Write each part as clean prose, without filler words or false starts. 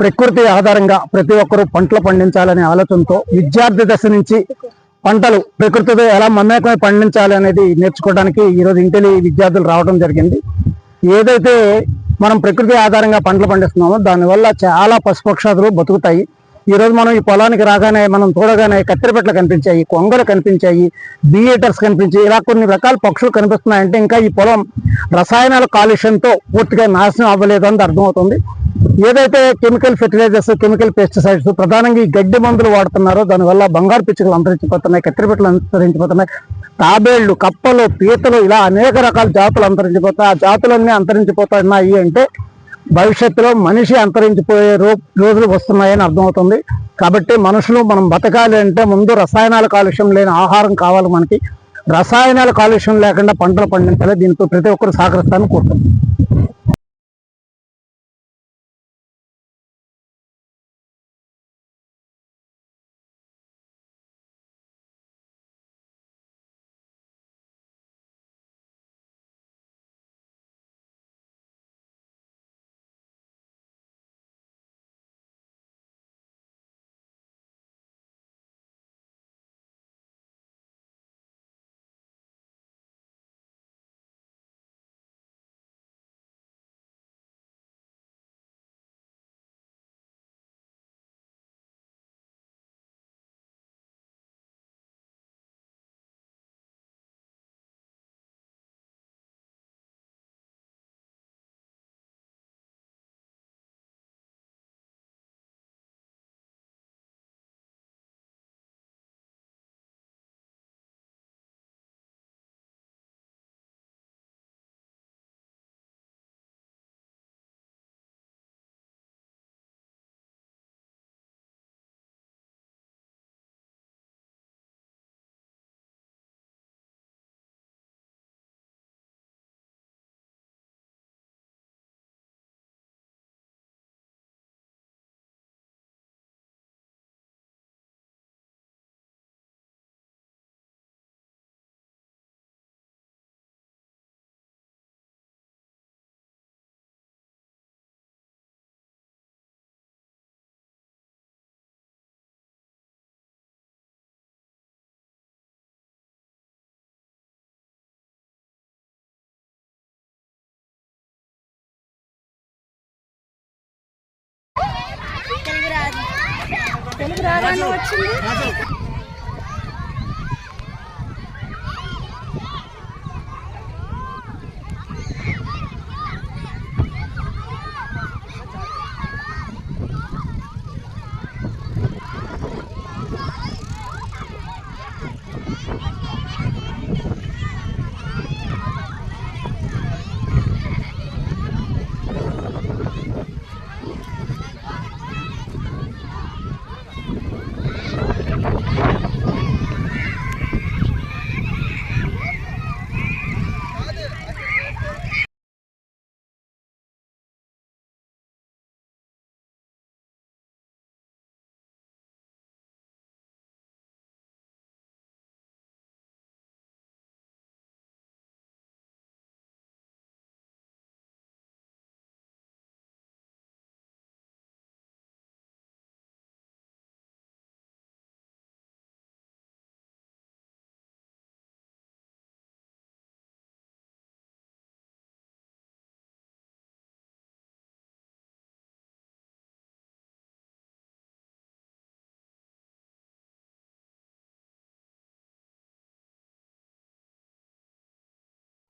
ప్రకృతి ఆధారంగా ప్రతి ఒక్కరూ పంటలు పండించాలనే ఆలోచనతో విద్యార్థి దశ నుంచి పంటలు ప్రకృతితో ఎలా మమేకమై పండించాలి అనేది నేర్చుకోవడానికి ఈరోజు ఇంటెలి విద్యార్థులు రావడం జరిగింది. ఏదైతే మనం ప్రకృతి ఆధారంగా పంటలు పండిస్తున్నామో దానివల్ల చాలా పశుపక్షాదులు బతుకుతాయి. ఈ రోజు మనం ఈ పొలానికి రాగానే మనం చూడగానే కత్తెరపెట్లు కనిపించాయి, కొంగలు కనిపించాయి, బీఈటర్స్ కనిపించాయి, ఇలా కొన్ని రకాల పక్షులు కనిపిస్తున్నాయంటే ఇంకా ఈ పొలం రసాయనాల కాలుష్యంతో పూర్తిగా నాశనం అవ్వలేదు అని అర్థమవుతుంది. ఏదైతే కెమికల్ ఫెర్టిలైజర్స్, కెమికల్ పెస్టిసైడ్స్ ప్రధానంగా ఈ గడ్డి మందులు వాడుతున్నారో దానివల్ల బంగారు పిచ్చుకలు అంతరించిపోతున్నాయి, కత్తెరపెట్లు అంతరించిపోతున్నాయి, తాబేళ్లు, కప్పలు, పీతలు ఇలా అనేక రకాల జాతులు అంతరించిపోతాయి. ఆ జాతులన్నీ అంతరించిపోతున్నాయి అంటే భవిష్యత్తులో మనిషి అంతరించిపోయే రోజులు వస్తున్నాయని అర్థమవుతుంది. కాబట్టి మనుషులు మనం బతకాలి అంటే ముందు రసాయనాల కాలుష్యం లేని ఆహారం కావాలి. మనకి రసాయనాల కాలుష్యం లేకుండా పంటలు పండించాలి. దీంతో ప్రతి ఒక్కరు సహకరిస్తానని కోరుతున్నాం. తెలుగు రాగానే వచ్చింది.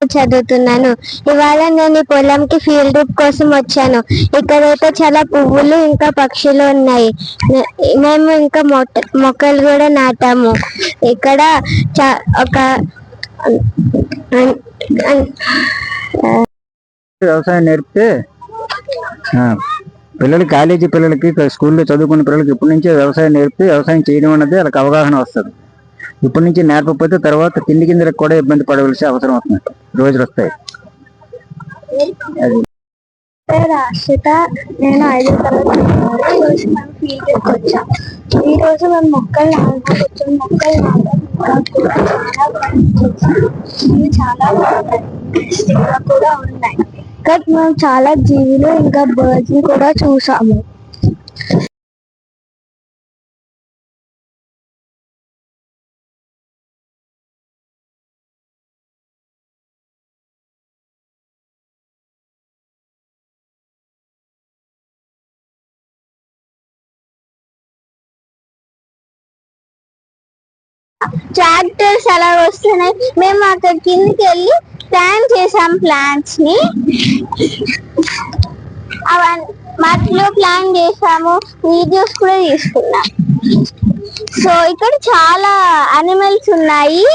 చదువుతున్నాను. ఇవాళ నేను ఈ పొలంకి ఫీల్డ్ ట్రిప్ కోసం వచ్చాను. ఇక్కడైతే చాలా పువ్వులు ఇంకా పక్షులు ఉన్నాయి. మేము ఇంకా మొక్కలు కూడా నాటాము. ఇక్కడ ఒక వ్యవసాయం నేర్పితే పిల్లలకి, కాలేజీ పిల్లలకి, స్కూల్లో చదువుకున్న పిల్లలకి ఇప్పటి నుంచే వ్యవసాయం నేర్పితే వ్యవసాయం చేయడం అన్నది వాళ్ళకి అవగాహన వస్తుంది. ఇప్పటి నుంచి నేర్పకపోతే తర్వాత తిండి కిందలకు కూడా ఇబ్బంది పడవలసిన అవసరం వస్తుంది, రోజులు వస్తాయి. రాశిత, నేను 5వ తరగతి. ఈరోజు మనం ఫీల్డ్ ట్రిప్ వచ్చాం. ఈరోజు మనం మొక్కలు నాటుకొచ్చాం. మొక్కలు చాలా ఇంట్రెస్టింగ్ గా కూడా ఉన్నాయి. ఇక్కడ మనం చాలా జీవులు ఇంకా బర్డ్స్ ని కూడా చూసాము. ట్రాక్టర్స్ అలా వస్తున్నాయి. మేము అక్కడ కిందకి వెళ్ళి ప్లాన్ చేసాం ప్లాంట్స్ ని. వాటిలో ప్లాన్ చేసాము, వీడియోస్ కూడా తీసుకున్నాం. సో ఇక్కడ చాలా అనిమల్స్ ఉన్నాయి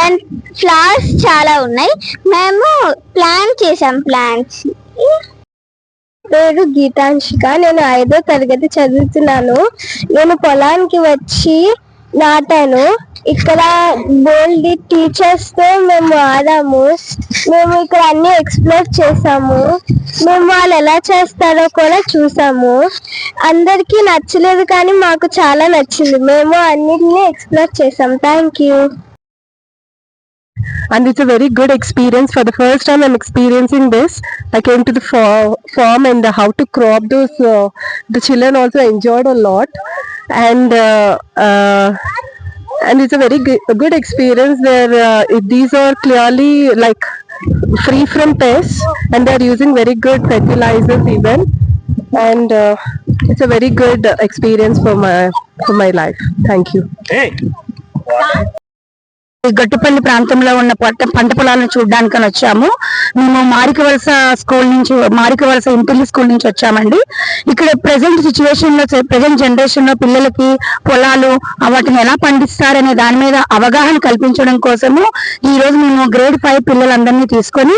అండ్ ఫ్లవర్స్ చాలా ఉన్నాయి. మేము ప్లాన్ చేసాం ప్లాంట్స్. పేరు గీతాంశిక, నేను 5వ తరగతి చదువుతున్నాను. నేను పొలానికి వచ్చి నాటాను. ఇక్కడ బోల్డ్ టీచర్స్ తో మేము ఆడాము. మేము ఇక్కడ అన్ని ఎక్స్ప్లోర్ చేసాము. మేము వాళ్ళు ఎలా చేస్తారో కూడా చూసాము. అందరికి నచ్చలేదు కానీ మాకు చాలా నచ్చింది. మేము అన్నిటిని ఎక్స్ప్లోర్ చేసాం. Thank you. And it's a very good experience. For the first time I'm experiencing this. I came to the farm and how to crop those. The children also enjoyed a lot, and it's a very good experience where these are clearly like free from pests, and they're using very good fertilizers even, and it's a very good experience for my life. Thank you. Gattupalli ప్రాంతంలో ఉన్న పంట పొలాలను చూడడానికి వచ్చాము. మేము మారికవలస ఇంటిల్లి school నుంచి వచ్చామండి. ఇక్కడ ప్రెసెంట్ సిచ్యువేషన్ లో, ప్రెసెంట్ జనరేషన్ లో పిల్లలకి పొలాలు వాటిని ఎలా పండిస్తారనే దాని మీద అవగాహన కల్పించడం కోసము ఈ రోజు మేము గ్రేడ్ 5 పిల్లలందరినీ తీసుకొని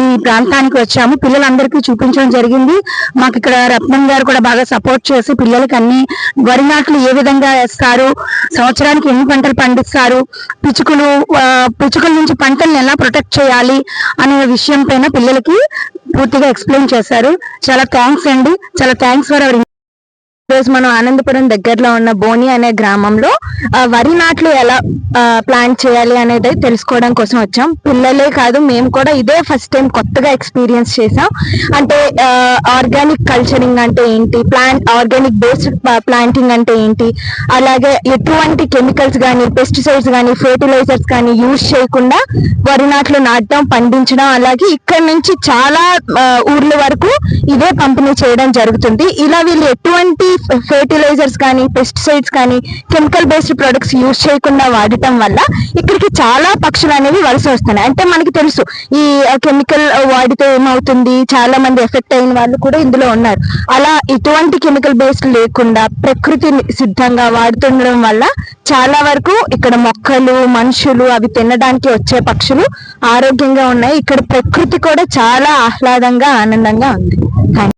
ఈ ప్రాంతానికి వచ్చాము. పిల్లలందరికీ చూపించడం జరిగింది. మాకు ఇక్కడ రత్నం గారు కూడా బాగా సపోర్ట్ చేసి పిల్లలకి అన్ని వరి నాట్లు ఏ విధంగా వేస్తారు, సంవత్సరానికి ఎన్ని పంటలు పండిస్తారు, పిచ్చుకల నుంచి పంటలను ఎలా ప్రొటెక్ట్ చేయాలి అనే విషయం పైన పిల్లలకి పూర్తిగా ఎక్స్ప్లెయిన్ చేశారు. చాలా థ్యాంక్స్ అండి. చాలా థ్యాంక్స్ ఫర్ అవర్. ఈరోజు మనం ఆనందపురం దగ్గరలో ఉన్న బోని అనే గ్రామంలో వరి నాట్లు ఎలా ప్లాంట్ చేయాలి అనేది తెలుసుకోవడం కోసం వచ్చాం. పిల్లలే కాదు, మేము కూడా ఇదే ఫస్ట్ టైం కొత్తగా ఎక్స్పీరియన్స్ చేసాం. అంటే ఆర్గానిక్ కల్చరింగ్ అంటే ఏంటి, ఆర్గానిక్ బేస్డ్ ప్లాంటింగ్ అంటే ఏంటి, అలాగే ఎటువంటి కెమికల్స్ కానీ, పెస్టిసైడ్స్ కానీ, ఫెర్టిలైజర్స్ కానీ యూజ్ చేయకుండా వరి నాట్లు నాటడం, పండించడం. అలాగే ఇక్కడ నుంచి చాలా ఊర్ల వరకు ఇదే పంపిణీ చేయడం జరుగుతుంది. ఇలా వీళ్ళు ఎటువంటి ఫెర్టిలైజర్స్ కానీ, పెస్టిసైడ్స్ కానీ, కెమికల్ బేస్డ్ ప్రొడక్ట్స్ యూజ్ చేయకుండా వాడటం వల్ల ఇక్కడికి చాలా పక్షులు అనేవి వలస వస్తున్నాయి. అంటే మనకి తెలుసు ఈ కెమికల్ వాడితే ఏమవుతుంది, చాలా మంది ఎఫెక్ట్ అయిన వాళ్ళు కూడా ఇందులో ఉన్నారు. అలా ఎటువంటి కెమికల్ బేస్డ్ లేకుండా ప్రకృతి సిద్ధంగా వాడుతుండడం వల్ల చాలా వరకు ఇక్కడ మొక్కలు, మనుషులు, అవి తినడానికి వచ్చే పక్షులు ఆరోగ్యంగా ఉన్నాయి. ఇక్కడ ప్రకృతి కూడా చాలా ఆహ్లాదంగా, ఆనందంగా ఉంది.